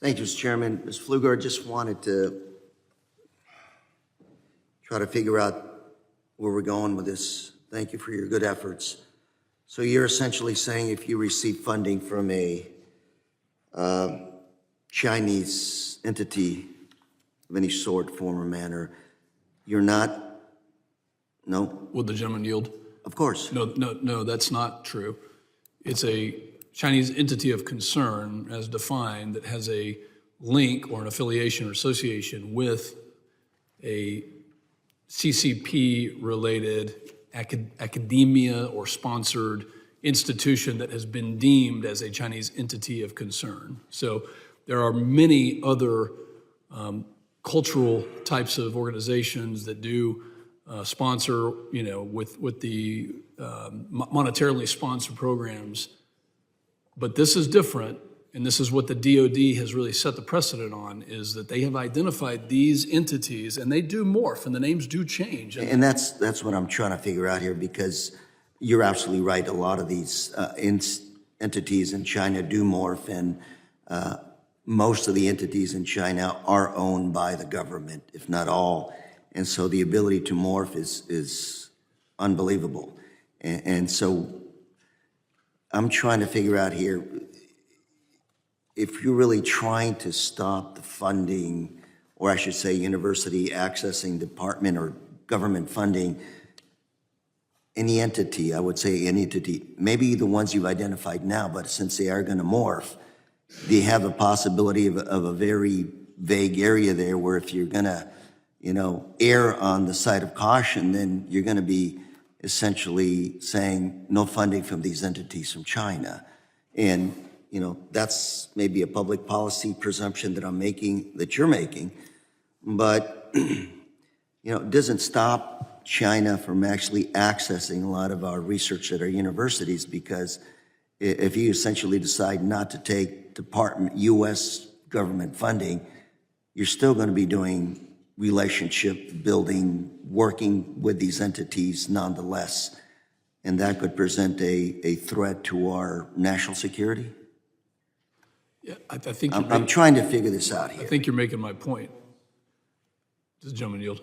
Thank you, Mr. Chairman. Ms. Pfluger, I just wanted to try to figure out where we're going with this. Thank you for your good efforts. So you're essentially saying if you receive funding from a Chinese entity of any sort, form, or manner, you're not, no? Would the gentleman yield? Of course. No, that's not true. It's a Chinese entity of concern as defined that has a link or an affiliation or association with a CCP-related academia or sponsored institution that has been deemed as a Chinese entity of concern. So there are many other cultural types of organizations that do sponsor, with the monetarily sponsored programs. But this is different, and this is what the DoD has really set the precedent on, is that they have identified these entities, and they do morph, and the names do change. And that's what I'm trying to figure out here, because you're absolutely right. A lot of these entities in China do morph, and most of the entities in China are owned by the government, if not all. And so the ability to morph is unbelievable. And so I'm trying to figure out here, if you're really trying to stop the funding, or I should say university accessing department or government funding, any entity, I would say any entity, maybe the ones you've identified now, but since they are going to morph, they have a possibility of a very vague area there where if you're going to, err on the side of caution, then you're going to be essentially saying no funding from these entities from China. And, that's maybe a public policy presumption that you're making, but, it doesn't stop China from actually accessing a lot of our research at our universities, because if you essentially decide not to take U.S. government funding, you're still going to be doing relationship building, working with these entities nonetheless, and that could present a threat to our national security? Yeah, I think I'm trying to figure this out here. I think you're making my point. Does the gentleman yield?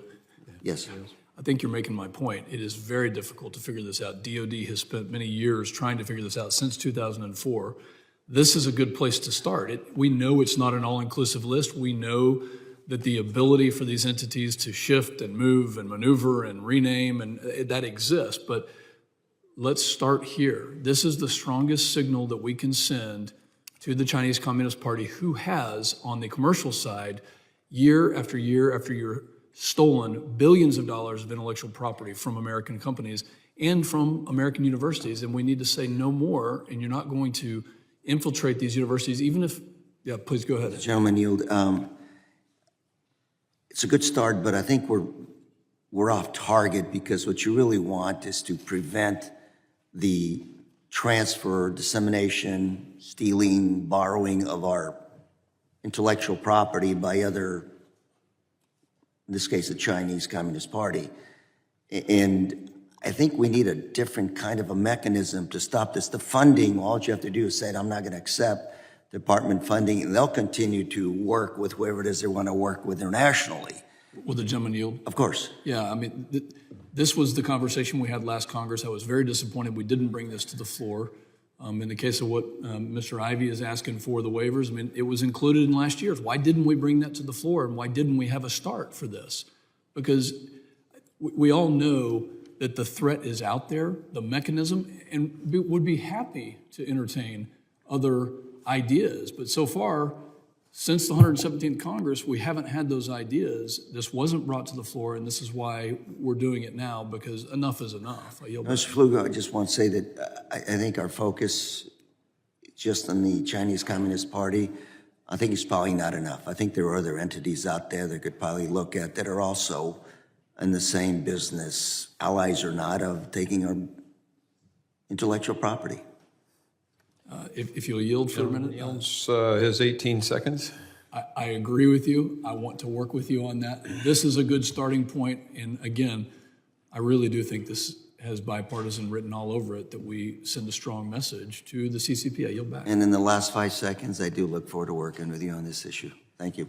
Yes. I think you're making my point. It is very difficult to figure this out. DoD has spent many years trying to figure this out since 2004. This is a good place to start. We know it's not an all-inclusive list. We know that the ability for these entities to shift and move and maneuver and rename, and that exists, but let's start here. This is the strongest signal that we can send to the Chinese Communist Party, who has, on the commercial side, year after year after year, stolen billions of dollars of intellectual property from American companies and from American universities, and we need to say no more, and you're not going to infiltrate these universities, even if, yeah, please go ahead. Gentleman yield. It's a good start, but I think we're off target, because what you really want is to prevent the transfer, dissemination, stealing, borrowing of our intellectual property by other, in this case, the Chinese Communist Party. And I think we need a different kind of a mechanism to stop this. The funding, all you have to do is say, I'm not going to accept department funding, and they'll continue to work with whoever it is they want to work with internationally. Will the gentleman yield? Of course. Yeah, I mean, this was the conversation we had last Congress. I was very disappointed we didn't bring this to the floor. In the case of what Mr. Ivey is asking for, the waivers, I mean, it was included in last year's. Why didn't we bring that to the floor, and why didn't we have a start for this? Because we all know that the threat is out there, the mechanism, and would be happy to entertain other ideas. But so far, since the 117th Congress, we haven't had those ideas. This wasn't brought to the floor, and this is why we're doing it now, because enough is enough. Mr. Pfluger, I just want to say that I think our focus just on the Chinese Communist Party, I think it's probably not enough. I think there are other entities out there that could probably look at that are also in the same business, allies or not, of taking our intellectual property. If you'll yield for a minute. Yields his 18 seconds. I agree with you. I want to work with you on that. This is a good starting point. And again, I really do think this has bipartisan written all over it, that we send a strong message to the CCP. I yield back. And in the last 5 seconds, I do look forward to working with you on this issue. Thank you.